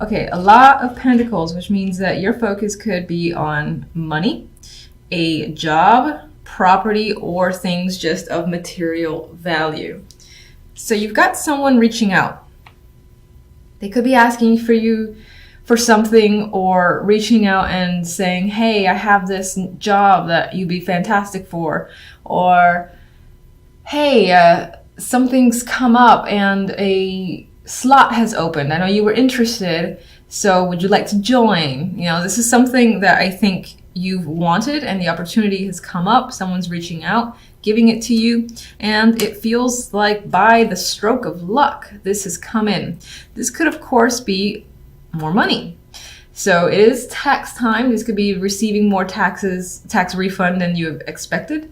Okay, a lot of pentacles, which means that your focus could be on money, a job, property, or things just of material value. So you've got someone reaching out. They could be asking for you for something, or reaching out and saying, hey, I have this job that you'd be fantastic for, or hey, something's come up and a slot has opened. I know you were interested, so would you like to join? You know, this is something that I think you've wanted and the opportunity has come up. Someone's reaching out, giving it to you, and it feels like by the stroke of luck, this has come in. This could, of course, be more money. So it is tax time. This could be receiving more tax refund than you expected.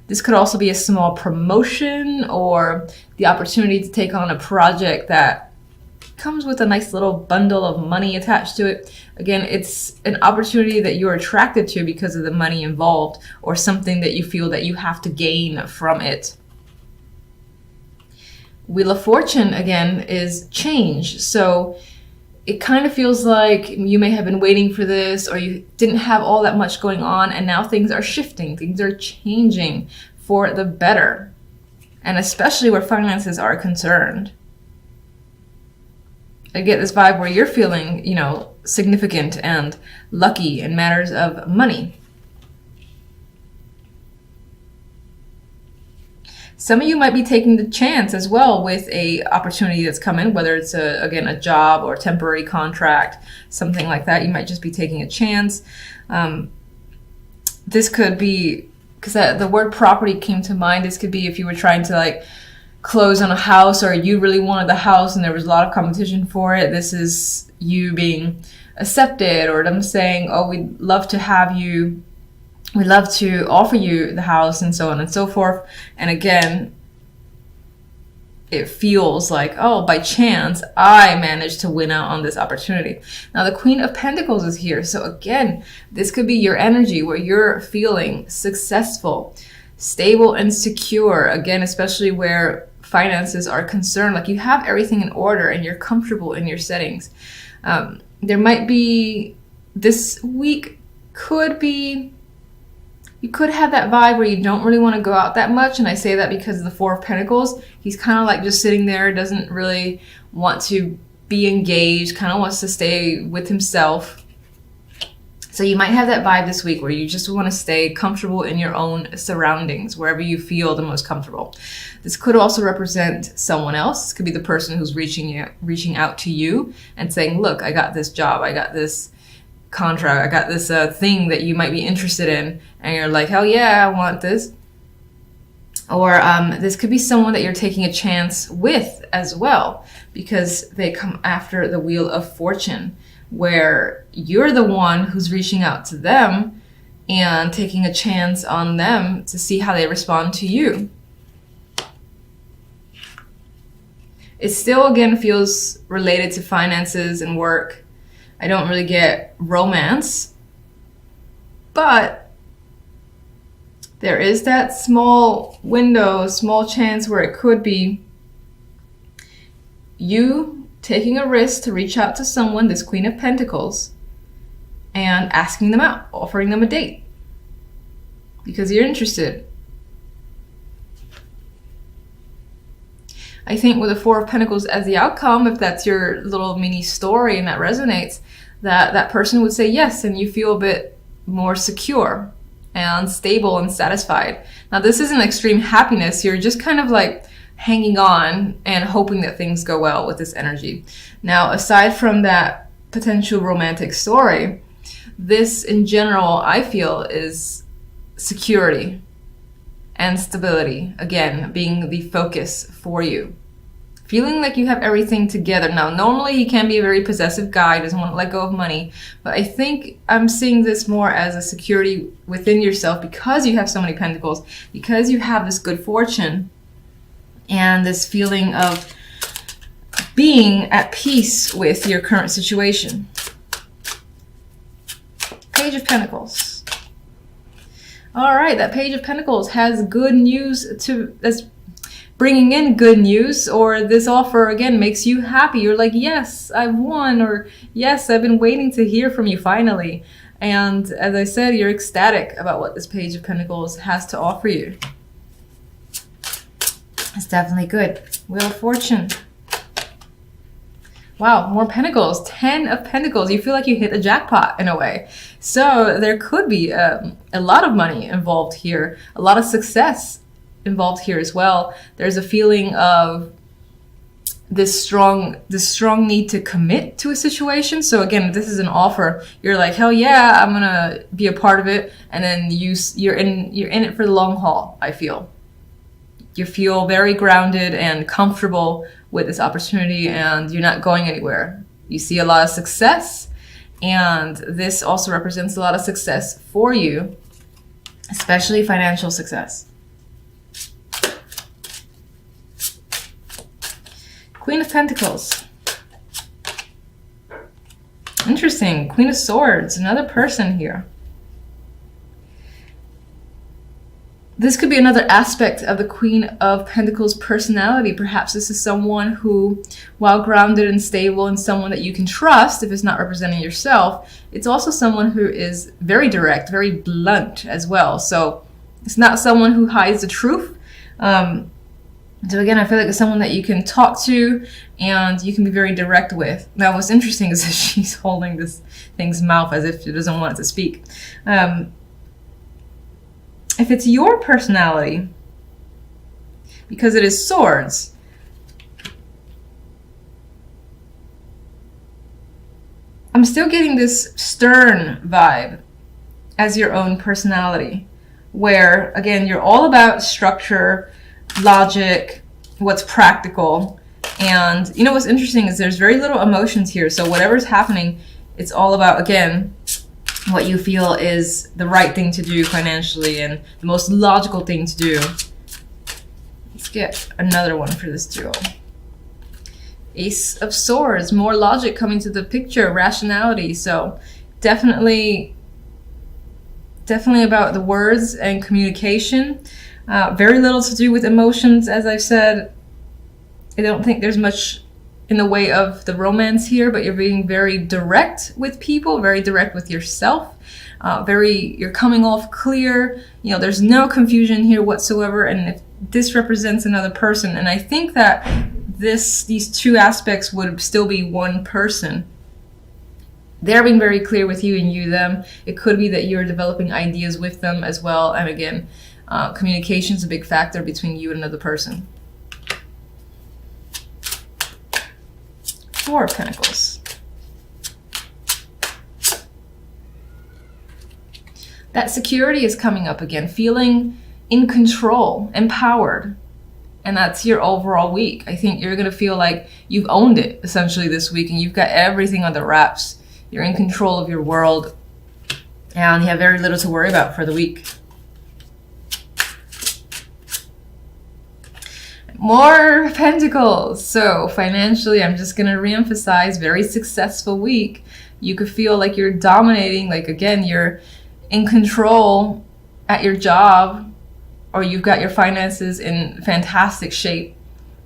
This could also be a small promotion or the opportunity to take on a project that comes with a nice little bundle of money attached to it. Again, it's an opportunity that you're attracted to because of the money involved, or something that you feel that you have to gain from it. Wheel of Fortune, again, is change. So it kind of feels like you may have been waiting for this, or you didn't have all that much going on, and now things are shifting, things are changing for the better, and especially where finances are concerned. I get this vibe where you're feeling, you know, significant and lucky in matters of money. Some of you might be taking the chance as well with a opportunity that's come in, whether it's again a job or temporary contract, something like that. You might just be taking a chance. This could be, because the word property came to mind, this could be if you were trying to like close on a house, or you really wanted the house and there was a lot of competition for it. This is you being accepted, or them saying, oh, we'd love to have you, we'd love to offer you the house, and so on and so forth. And again, it feels like, oh, by chance, I managed to win out on this opportunity. Now, the Queen of Pentacles is here. So again, this could be your energy where you're feeling successful, stable, and secure. Again, especially where finances are concerned, like you have everything in order and you're comfortable in your settings. There might be, this week could be, you could have that vibe where you don't really want to go out that much. And I say that because of the Four of Pentacles. He's kind of like just sitting there, doesn't really want to be engaged, kind of wants to stay with himself. So you might have that vibe this week where you just want to stay comfortable in your own surroundings, wherever you feel the most comfortable. This could also represent someone else. This could be the person who's reaching out to you and saying, look, I got this job, I got this contract, I got this thing that you might be interested in, and you're like, hell yeah, I want this. Or this could be someone that you're taking a chance with as well, because they come after the Wheel of Fortune, where you're the one who's reaching out to them and taking a chance on them to see how they respond to you. It still, again, feels related to finances and work. I don't really get romance, but there is that small window, small chance where it could be you taking a risk to reach out to someone, this Queen of Pentacles, and asking them out, offering them a date because you're interested. I think with the Four of Pentacles as the outcome, if that's your little mini story and that resonates, that person would say yes, and you feel a bit more secure and stable and satisfied. Now, this isn't extreme happiness. You're just kind of like hanging on and hoping that things go well with this energy. Now, aside from that potential romantic story, this in general, I feel, is security and stability, again, being the focus for you. Feeling like you have everything together. Now, normally he can be a very possessive guy, doesn't want to let go of money, but I think I'm seeing this more as a security within yourself because you have so many pentacles, because you have this good fortune and this feeling of being at peace with your current situation. Page of Pentacles. All right, that Page of Pentacles has good news bringing in good news, or this offer again makes you happy. You're like, yes, I've won, or yes, I've been waiting to hear from you finally. And as I said, you're ecstatic about what this Page of Pentacles has to offer you. It's definitely good. Wheel of Fortune. Wow, more Pentacles. 10 of Pentacles. You feel like you hit a jackpot in a way. So there could be a lot of money involved here. A lot of success involved here as well. There's a feeling of this strong need to commit to a situation. So again, this is an offer. You're like, hell yeah, I'm gonna be a part of it. And then you're in it for the long haul, I feel. You feel very grounded and comfortable with this opportunity, and you're not going anywhere. You see a lot of success, and this also represents a lot of success for you, especially financial success. Queen of Pentacles. Interesting. Queen of Swords, another person here. This could be another aspect of the Queen of Pentacles personality. Perhaps this is someone who, while grounded and stable and someone that you can trust, if it's not representing yourself, it's also someone who is very direct, very blunt as well. So it's not someone who hides the truth. So again, I feel like it's someone that you can talk to and you can be very direct with. Now, what's interesting is that she's holding this thing's mouth as if she doesn't want it to speak. If it's your personality, because it is swords, I'm still getting this stern vibe as your own personality, where, again, you're all about structure, logic, what's practical. And you know what's interesting is there's very little emotions here. So whatever's happening, it's all about, again, what you feel is the right thing to do financially and the most logical thing to do. Let's get another one for this duo. Ace of Swords, more logic coming to the picture, rationality. So definitely about the words and communication. Very little to do with emotions, as I've said. I don't think there's much in the way of the romance here, but you're being very direct with people, very direct with yourself. You're coming off clear. You know, there's no confusion here whatsoever. And if this represents another person, and I think that these two aspects would still be one person. They're being very clear with you and you them. It could be that you're developing ideas with them as well. And again, communication is a big factor between you and another person. Four of Pentacles. That security is coming up again, feeling in control, empowered. And that's your overall week. I think you're going to feel like you've owned it essentially this week and you've got everything under wraps. You're in control of your world and you have very little to worry about for the week. More Pentacles. So financially, I'm just going to reemphasize, very successful week. You could feel like you're dominating, like again, you're in control at your job, or you've got your finances in fantastic shape.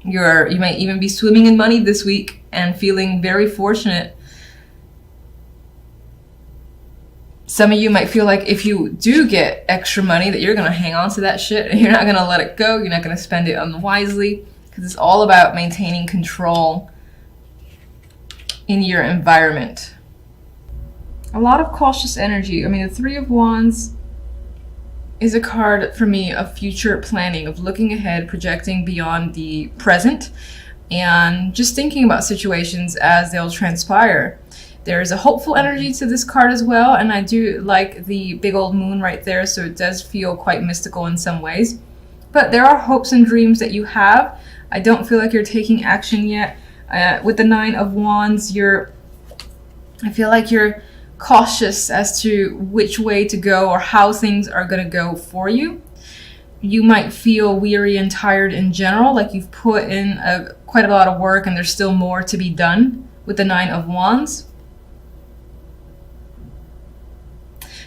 You might even be swimming in money this week and feeling very fortunate. Some of you might feel like if you do get extra money that you're going to hang on to that shit and you're not going to let it go. You're not going to spend it unwisely, because it's all about maintaining control in your environment. A lot of cautious energy. I mean, the Three of Wands is a card for me of future planning, of looking ahead, projecting beyond the present, and just thinking about situations as they'll transpire. There's a hopeful energy to this card as well, and I do like the big old moon right there, so it does feel quite mystical in some ways. But there are hopes and dreams that you have. I don't feel like you're taking action yet. With the Nine of Wands, I feel like you're cautious as to which way to go or how things are going to go for you. You might feel weary and tired in general, like you've put in quite a lot of work and there's still more to be done with the Nine of Wands.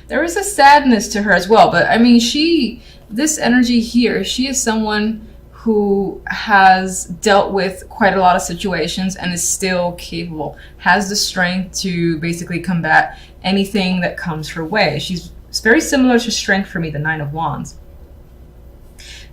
There is a sadness to her as well, but I mean, this energy here, she is someone who has dealt with quite a lot of situations and is still capable, has the strength to basically combat anything that comes her way. It's very similar to strength for me, the Nine of Wands.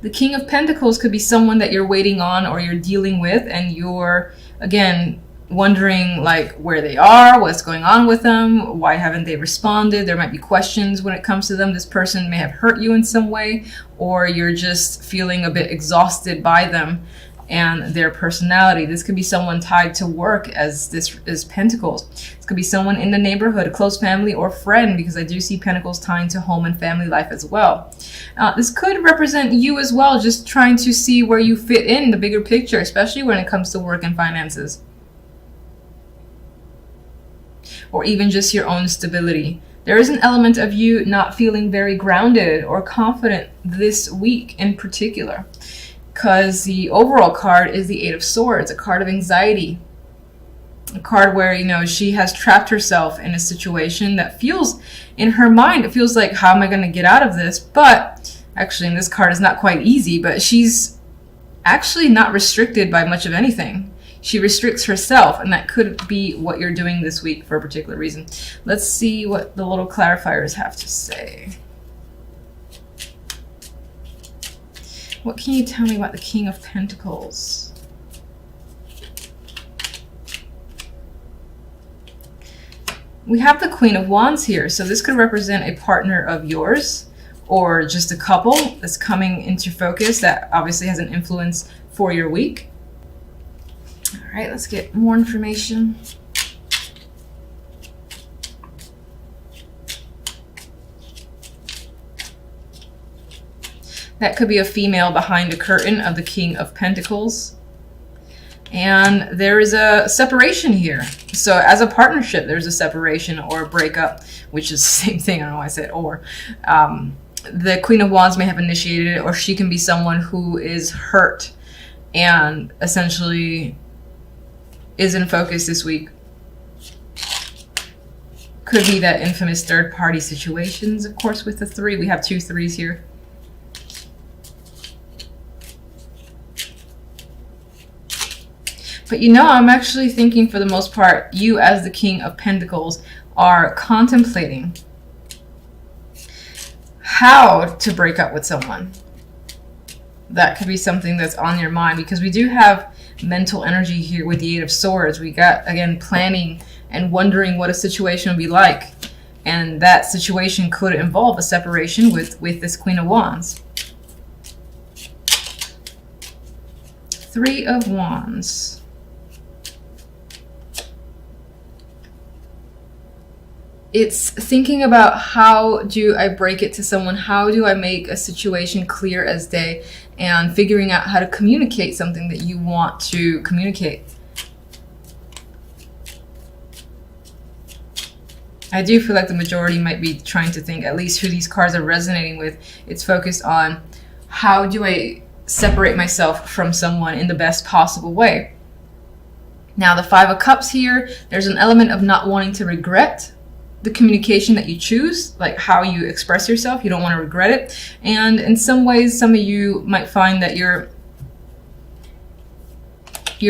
The King of Pentacles could be someone that you're waiting on or you're dealing with, and you're, again, wondering like where they are, what's going on with them, why haven't they responded. There might be questions when it comes to them. This person may have hurt you in some way, or you're just feeling a bit exhausted by them and their personality. This could be someone tied to work, as this is Pentacles. This could be someone in the neighborhood, a close family or friend, because I do see Pentacles tying to home and family life as well. This could represent you as well, just trying to see where you fit in the bigger picture, especially when it comes to work and finances, or even just your own stability. There is an element of you not feeling very grounded or confident this week in particular, because the overall card is the Eight of Swords, a card of anxiety, a card where, you know, she has trapped herself in a situation that feels, in her mind, it feels like, how am I going to get out of this? But actually, in this card, it's not quite easy, but she's actually not restricted by much of anything. She restricts herself, and that could be what you're doing this week for a particular reason. Let's see what the little clarifiers have to say. What can you tell me about the King of Pentacles? We have the Queen of Wands here, so this could represent a partner of yours or just a couple that's coming into focus that obviously has an influence for your week. All right, let's get more information. That could be a female behind the curtain of the King of Pentacles. And there is a separation here. So as a partnership, there's a separation or a breakup, which is the same thing. I don't know why I said or. The Queen of Wands may have initiated it, or she can be someone who is hurt and essentially is in focus this week. Could be that infamous third-party situations, of course, with the three. We have 2 threes here. But you know, I'm actually thinking for the most part, you as the King of Pentacles are contemplating how to break up with someone. That could be something that's on your mind, because we do have mental energy here with the Eight of Swords. We got, again, planning and wondering what a situation would be like. And that situation could involve a separation with this Queen of Wands. 3 of Wands. It's thinking about, how do I break it to someone? How do I make a situation clear as day? And figuring out how to communicate something that you want to communicate. I do feel like the majority might be trying to think, at least who these cards are resonating with, it's focused on, how do I separate myself from someone in the best possible way? Now, the 5 of Cups here, there's an element of not wanting to regret the communication that you choose, like how you express yourself. You don't want to regret it. And in some ways, some of you might find that you're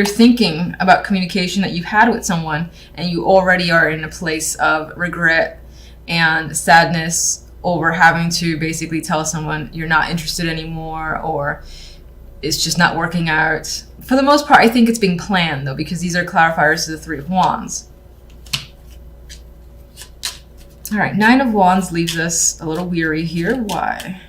thinking about communication that you've had with someone, and you already are in a place of regret and sadness over having to basically tell someone you're not interested anymore, or it's just not working out. For the most part, I think it's being planned, though, because these are clarifiers to the 3 of Wands. All right, 9 of Wands leaves us a little weary here. Why?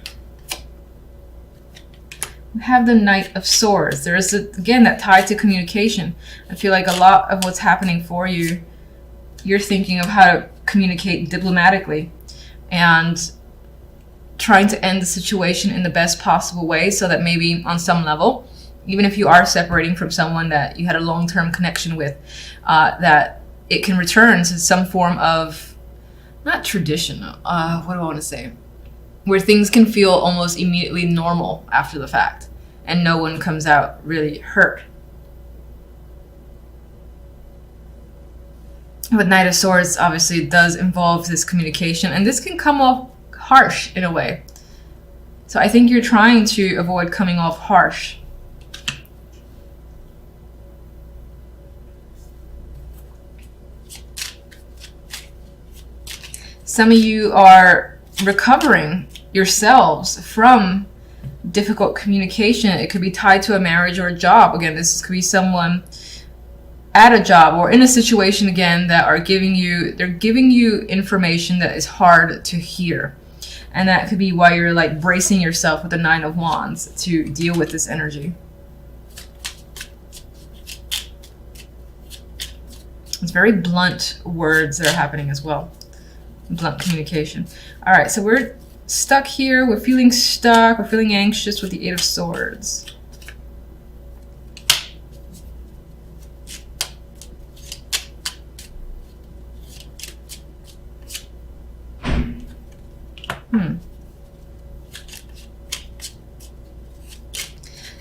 We have the Knight of Swords. There is, again, that tie to communication. I feel like a lot of what's happening for you, you're thinking of how to communicate diplomatically and trying to end the situation in the best possible way, so that maybe on some level, even if you are separating from someone that you had a long-term connection with, that it can return to some form of, not traditional, what do I want to say? Where things can feel almost immediately normal after the fact, and no one comes out really hurt. But Knight of Swords obviously does involve this communication, and this can come off harsh in a way. So I think you're trying to avoid coming off harsh Some of you are recovering yourselves from difficult communication. It could be tied to a marriage or a job. Again, this could be someone at a job or in a situation, again, that are giving you information that is hard to hear. And that could be why you're like bracing yourself with the Nine of Wands to deal with this energy. It's very blunt words that are happening as well. Blunt communication. All right, so we're stuck here. We're feeling stuck. We're feeling anxious with the Eight of Swords.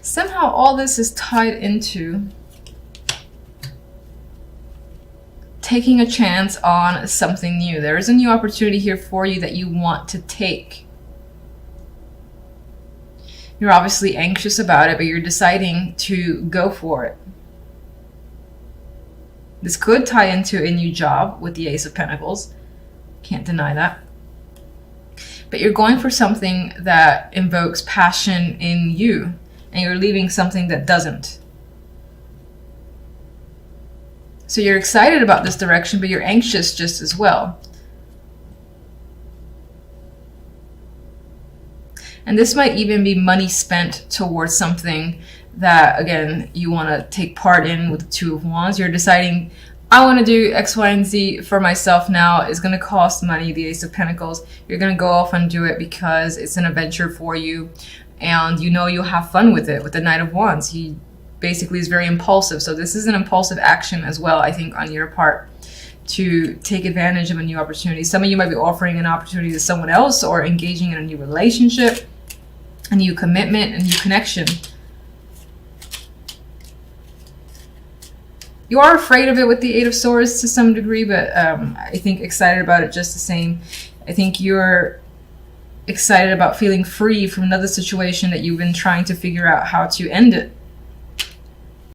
Somehow all this is tied into taking a chance on something new. There is a new opportunity here for you that you want to take. You're obviously anxious about it, but you're deciding to go for it. This could tie into a new job with the Ace of Pentacles. Can't deny that. But you're going for something that invokes passion in you, and you're leaving something that doesn't. So you're excited about this direction, but you're anxious just as well. And this might even be money spent towards something that, again, you want to take part in with the Two of Wands. You're deciding, I want to do X, Y, and Z for myself now. It's going to cost money, the Ace of Pentacles. You're going to go off and do it because it's an adventure for you. And you know you'll have fun with it. With the Knight of Wands, he basically is very impulsive. So this is an impulsive action as well, I think, on your part to take advantage of a new opportunity. Some of you might be offering an opportunity to someone else or engaging in a new relationship, a new commitment, a new connection. You are afraid of it with the Eight of Swords to some degree, but I think excited about it just the same. I think you're excited about feeling free from another situation that you've been trying to figure out how to end it.